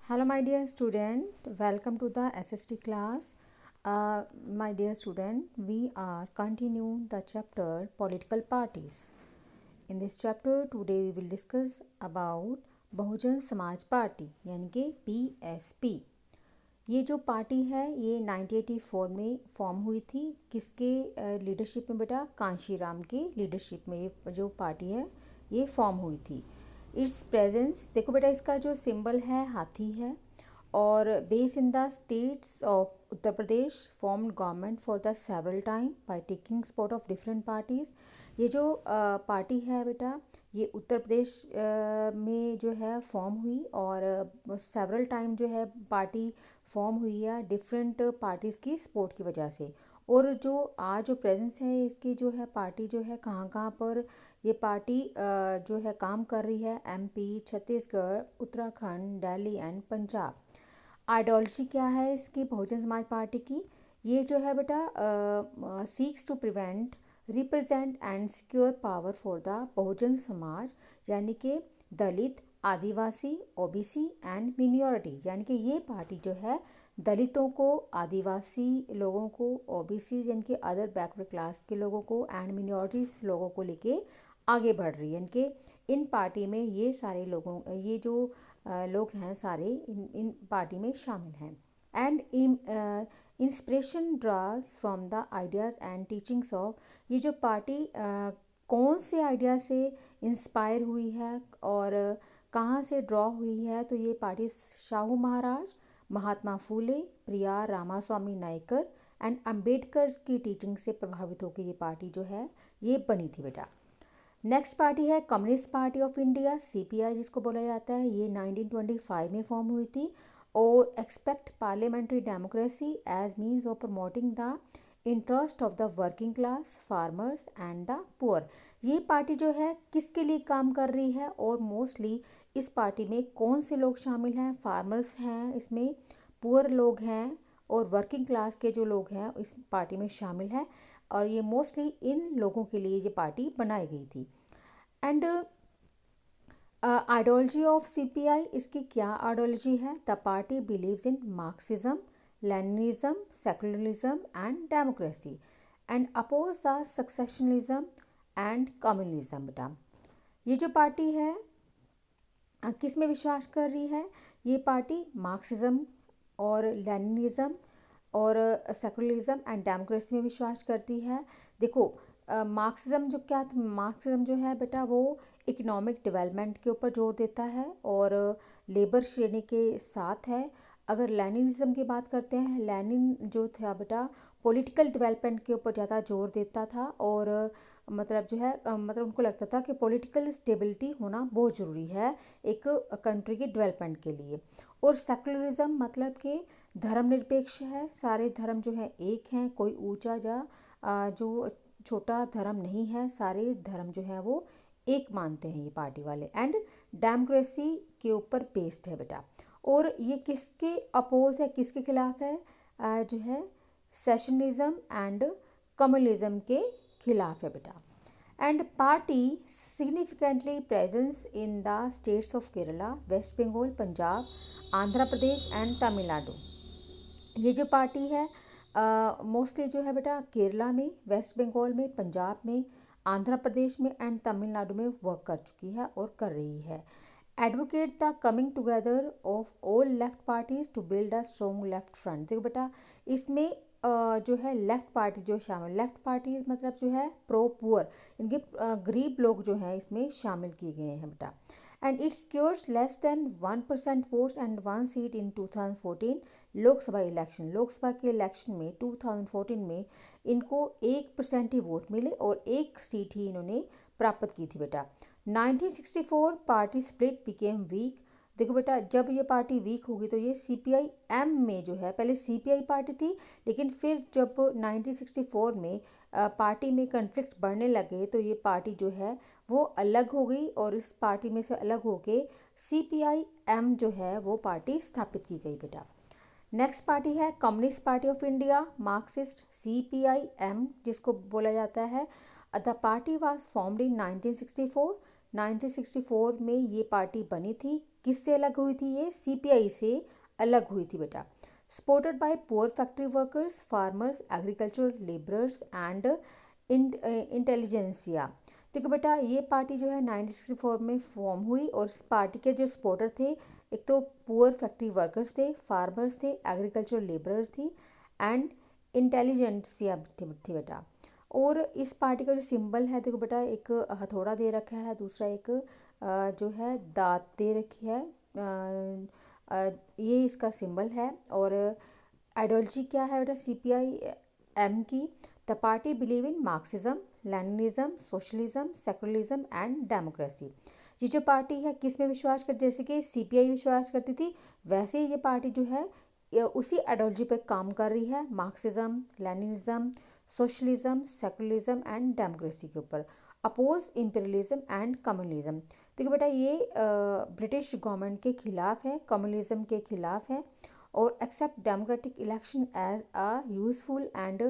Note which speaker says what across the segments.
Speaker 1: Hello, my dear student. Welcome to the SST class. My dear student, we are continuing the chapter Political Parties. In this chapter, today we will discuss about Bahujan Samaj party यानी कि BSP. ये जो party है ये 1984 में form हुई थी. किसके लीडरशिप में बेटा? कांशीराम के लीडरशिप में ये जो पार्टी है ये फॉर्म हुई थी. इट्स प्रेजेंस देखो बेटा, इसका जो सिंबल है हाथी है और base in the states of Uttar Pradesh formed government for the several time by taking support of different parties. ये जो पार्टी है बेटा ये उत्तर प्रदेश में जो है फॉर्म हुई और सेवरल टाइम जो है पार्टी फॉर्म हुई है डिफरेंट पार्टीज़ की सपोर्ट की वजह से. और जो आज जो प्रेजेंस है इसकी जो है पार्टी जो है कहाँ कहाँ पर ये पार्टी जो है काम कर रही है? MP, Chhattisgarh, Uttarakhand, Delhi and Punjab. Ideology क्या है इसकी बहुजन समाज पार्टी की? ये जो है बेटा seeks to prevent, represent and secure power for the Bahujan Samaj यानी कि Dalit, Adivasi, OBC and minority. यानी कि ये पार्टी जो है दलितों को, आदिवासी लोगों को, OBC यानी कि अदर बैकवर्ड क्लास के लोगों को एंड मिनॉरिटीज़ लोगों को लेके आगे बढ़ रही है. यानी कि इन पार्टी में ये सारे लोगों ये जो लोग हैं सारे इन पार्टी में शामिल हैं. And inspiration draws from the ideas and teachings of. ये जो पार्टी कौन से आइडिया से इंस्पायर हुई है और कहाँ से ड्रॉ हुई है? तो ये पार्टी शाहू महाराज, महात्मा फूले, प्रिया रामास्वामी नायकर एंड अंबेडकर की टीचिंग से प्रभावित होकर ये पार्टी जो है ये बनी थी बेटा. नेक्स्ट पार्टी है communist party of India, CPI जिसको बोला जाता है. ये 1925 में फॉर्म हुई थी और expect parliamentary democracy as means of promoting the interest of the working class, farmers and the poor. ये पार्टी जो है किसके लिए काम कर रही है और मोस्टली इस पार्टी में कौन से लोग शामिल हैं? फार्मर्स हैं, इसमें पुअर लोग हैं और वर्किंग क्लास के जो लोग हैं इस पार्टी में शामिल हैं. और ये मोस्टली इन लोगों के लिए ये पार्टी बनाई गई थी. एंड आइडियोलॉजी ऑफ CPI, इसकी क्या आइडियोलॉजी है? The party believes in Marxism, Leninism, secularism and democracy and oppose the secessionalism and communalism. बेटा ये जो पार्टी है किस में विश्वास कर रही है? ये पार्टी मार्क्सिज्म और लेनिनिज्म और सेकुलरिज्म एंड डेमोक्रेसी में विश्वास करती है. देखो मार्क्सिज्म मार्क्सिज्म जो है बेटा वो इकोनॉमिक डेवलपमेंट के ऊपर जोर देता है और लेबर श्रेणी के साथ है. अगर लेनिनिज्म की बात करते हैं, लेनिन जो था बेटा पॉलिटिकल डेवलपमेंट के ऊपर ज़्यादा जोर देता था और मतलब जो है मतलब उनको लगता था कि पॉलिटिकल स्टेबिलिटी होना बहुत ज़रूरी है एक कंट्री के डेवलपमेंट के लिए. और सेकुलरिज्म मतलब कि धर्मनिरपेक्ष है, सारे धर्म जो है एक हैं, कोई ऊंचा या जो छोटा धर्म नहीं है, सारे धर्म जो है वो एक मानते हैं ये पार्टी वाले. एंड डेमोक्रेसी के ऊपर बेस्ड है बेटा. और ये किसके अपोज है, किसके खिलाफ है? जो है सेशनिज्म एंड कम्युनलिज्म के खिलाफ है बेटा. And party significantly presence in the states of Kerala, West Bengal, Punjab, Andhra Pradesh and Tamil Nadu. ये जो पार्टी है मोस्टली जो है बेटा केरला में, वेस्ट बंगाल में, पंजाब में, आंध्र प्रदेश में एंड तमिलनाडु में वर्क कर चुकी है और कर रही है. Advocate the coming together of all left parties to build a strong left front. देखो बेटा इसमें जो है लेफ्ट पार्टी जो शामिल, लेफ्ट पार्टी मतलब जो है प्रो पुअर, इनके गरीब लोग जो हैं इसमें शामिल किए गए हैं बेटा. And it secures less than 1% votes and 1 seat in 2014 Lok Sabha election. Lok Sabha के इलेक्शन में 2014 में इनको 1% ही वोट मिले और 1 सीट ही इन्होंने प्राप्त की थी बेटा. 1964 पार्टी स्प्लिट बिकेम वीक. देखो बेटा जब ये पार्टी वीक होगी तो ये CPI-M में जो है, पहले CPI पार्टी थी लेकिन फिर जब 1964 में पार्टी में कन्फ्लिक्ट बढ़ने लगे तो ये पार्टी जो है वो अलग हो गई और इस पार्टी में से अलग होके CPI-M जो है वो पार्टी स्थापित की गई बेटा. नेक्स्ट पार्टी है communist party of India, Marxist, CPI-M जिसको बोला जाता है. The party was formed in 1964. 1964 में ये पार्टी बनी थी किससे अलग हुई थी? ये सीपीआई से अलग हुई थी बेटा। Supported by poor factory workers, farmers, agriculture labourers and intelligentsia. देखो बेटा, ये पार्टी जो है 1964 में फॉर्म हुई और इस पार्टी के जो सपोर्टर थे, एक तो पुअर फैक्ट्री वर्कर्स थे, फार्मर्स थे, एग्रीकल्चर लेबरर थी एंड इंटेलिजेंसिया थी बेटा। और इस पार्टी का जो सिंबल है, देखो बेटा, एक हथौड़ा दे रखा है, दूसरा एक जो है दांत दे रखी है। ये इसका सिंबल है। और आइडियोलॉजी क्या है बेटा सीपीआई एम की? The party believe in Marxism, Leninism, socialism, secularism and democracy. ये जो पार्टी है किस में विश्वास करती? जैसे कि सीपीआई विश्वास करती थी, वैसे ये पार्टी जो है उसी आइडियोलॉजी पर काम कर रही है, Marxism, Leninism, socialism, secularism and democracy के ऊपर। Oppose imperialism and communalism. देखो बेटा, ये ब्रिटिश गवर्नमेंट के खिलाफ है, कम्युनलिज्म के खिलाफ है, और accept democratic election as a useful and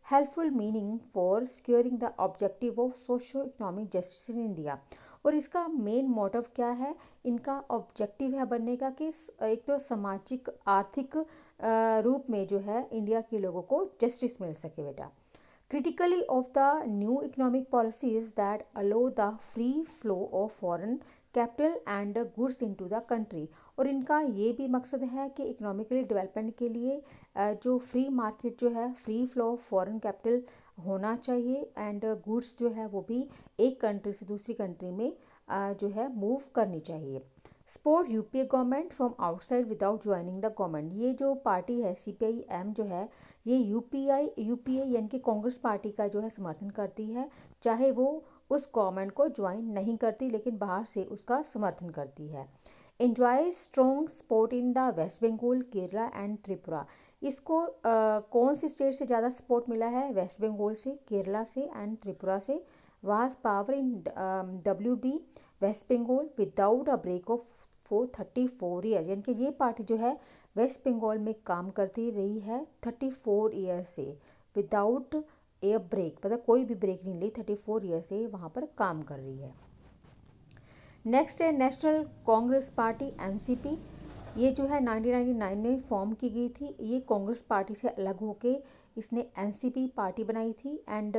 Speaker 1: helpful meaning for securing the objective of socio economic justice in India. और इसका मेन मोटिव क्या है? इनका ऑब्जेक्टिव है बनने का कि एक तो सामाजिक आर्थिक रूप में जो है इंडिया के लोगों को जस्टिस मिल सके बेटा। Critically of the new economic policies that allow the free flow of foreign capital and goods into the country। और इनका ये भी मकसद है कि इकोनॉमिकली डेवलपमेंट के लिए जो फ्री मार्केट जो है, free flow of foreign capital होना चाहिए एंड गुड्स जो है वो भी एक कंट्री से दूसरी कंट्री में जो है मूव करनी चाहिए। Support UPA government from outside without joining the government. ये जो पार्टी है सीपीआई एम जो है, ये यूपीए यानी कि कांग्रेस पार्टी का जो है समर्थन करती है, चाहे वो उस गवर्नमेंट को ज्वाइन नहीं करती लेकिन बाहर से उसका समर्थन करती है। Enjoy strong support in the West Bengal, Kerala and Tripura. इसको कौन सी स्टेट से ज़्यादा सपोर्ट मिला है? वेस्ट बंगाल से, केरला से एंड त्रिपुरा से। Was power in WB West Bengal without a break of for 34 year. यानी कि ये पार्टी जो है वेस्ट बंगाल में काम करती रही है 34 ईयर से, विदाउट ए ब्रेक, मतलब कोई भी ब्रेक नहीं ली, 34 ईयर से वहाँ पर काम कर रही है। नेक्स्ट है नेशनल कांग्रेस पार्टी एनसीपी। ये जो है 1999 में फॉर्म की गई थी। ये कांग्रेस पार्टी से अलग होके इसने एनसीपी पार्टी बनाई थी। एंड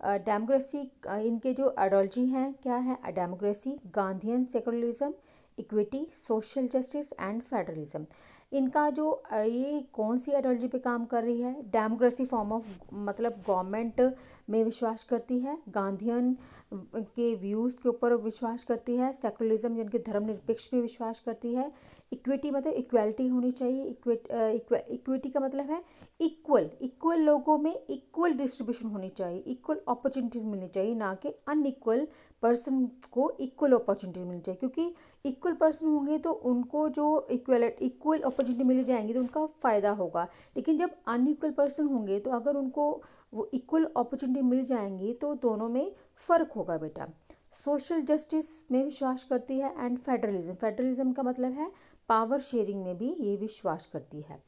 Speaker 1: डेमोक्रेसी, इनके जो आइडियोलॉजी हैं क्या है? Democracy, Gandhian secularism, equity, social justice and federalism. इनका जो ये कौन सी आइडियोलॉजी पे काम कर रही है? डेमोक्रेसी फॉर्म ऑफ, मतलब गवर्नमेंट में विश्वास करती है, गांधीयन के व्यूज़ के ऊपर विश्वास करती है, सेकुलरिज्म यानी कि धर्मनिरपेक्ष पे विश्वास करती है, इक्विटी मतलब इक्वालिटी होनी चाहिए, इक्विटी का मतलब है इक्वल लोगों में इक्वल डिस्ट्रीब्यूशन होनी चाहिए, इक्वल अपॉर्चुनिटीज़ मिलनी चाहिए, ना कि अनइक्वल पर्सन को इक्वल अपॉर्चुनिटी मिलनी चाहिए। क्योंकि इक्वल पर्सन होंगे तो उनको जो इक्वल अपॉर्चुनिटी मिल जाएंगी तो उनका फ़ायदा होगा, लेकिन जब अनइक्वल पर्सन होंगे तो अगर उनको वो इक्वल अपॉर्चुनिटी मिल जाएंगी तो दोनों में फ़र्क होगा बेटा। सोशल जस्टिस में विश्वास करती है एंड फेडरलिज्म का मतलब है पावर शेयरिंग में भी ये विश्वास करती है।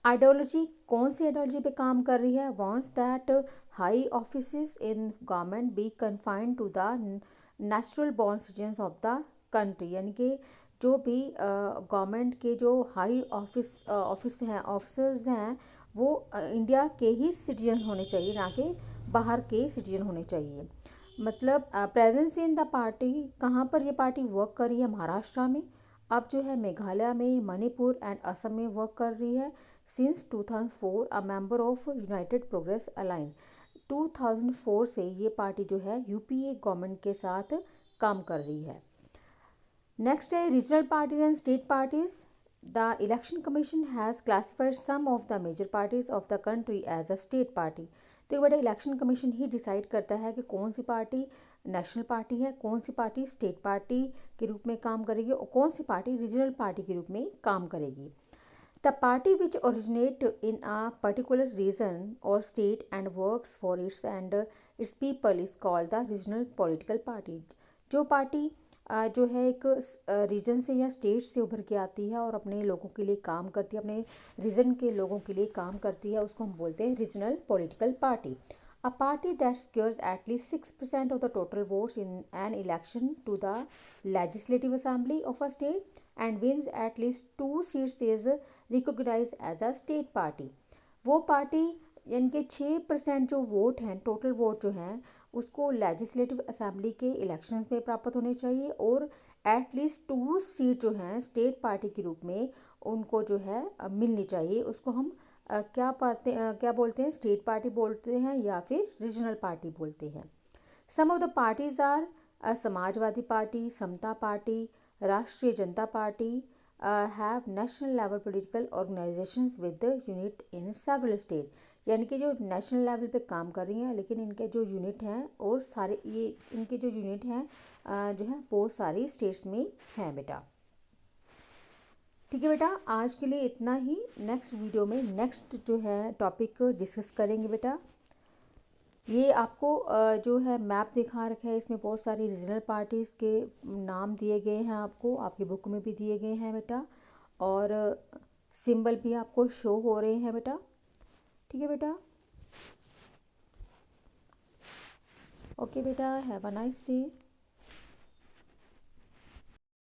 Speaker 1: आइडियोलॉजी, कौन सी आइडियोलॉजी पे काम कर रही है? Wants that high offices in government be confined to the natural born citizens of the country. यानी कि जो भी गवर्नमेंट के जो हाई ऑफिसर्स हैं वो इंडिया के ही सिटीजन होने चाहिए, ना कि बाहर के सिटीजन होने चाहिए। मतलब प्रेजेंस इन द पार्टी, कहाँ पर ये पार्टी वर्क कर रही है? महाराष्ट्र में। अब जो है मेघालय में, मणिपुर एंड असम में वर्क कर रही है। Since 2004 a member of United progress align. 2004 से ये पार्टी जो है यूपीए गवर्नमेंट के साथ काम कर रही है। नेक्स्ट है regional parties and state parties. The election commission has classified some of the major parties of the country as a state party. तो बड़ा इलेक्शन कमीशन ही डिसाइड करता है कि कौन सी पार्टी नेशनल पार्टी है, कौन सी पार्टी स्टेट पार्टी के रूप में काम करेगी और कौन सी पार्टी रीजनल पार्टी के रूप में काम करेगी। The party which originate in a particular region और state and works for its and its people is called the regional political party. जो पार्टी जो है एक रीजन से या स्टेट से उभर के आती है और अपने लोगों के लिए काम करती है, अपने रीजन के लोगों के लिए काम करती है, उसको हम बोलते हैं regional political party. A party that secures at least 6% of the total votes in an election to the legislative assembly of a state and wins at least 2 seats is recognized as a state party. वो party यानी कि 6% जो vote हैं, total vote जो हैं, उसको legislative assembly के elections में प्राप्त होने चाहिए और एटलीस्ट 2 सीट जो हैं स्टेट पार्टी के रूप में उनको जो है मिलनी चाहिए. उसको हम क्या बोलते हैं, स्टेट पार्टी बोलते हैं या फिर रीजनल पार्टी बोलते हैं. Some of the parties are Samajwadi party, Samata party, Rashtriya Janata party have national level political organisations with unit in several state. यानी कि जो नेशनल लेवल पे काम कर रही हैं लेकिन इनके जो यूनिट हैं और सारे ये इनके जो यूनिट हैं जो है बहुत सारी स्टेट्स में हैं बेटा. ठीक है बेटा, आज के लिए इतना ही. नेक्स्ट वीडियो में नेक्स्ट जो है टॉपिक डिस्कस करेंगे बेटा. ये आपको जो है मैप दिखा रखा है, इसमें बहुत सारी रीजनल पार्टीज़ के नाम दिए गए हैं, आपको आपकी बुक में भी दिए गए हैं बेटा, और सिंबल भी आपको शो हो रहे हैं बेटा. ठीक है बेटा, ओके बेटा, हैव अ नाइस डे.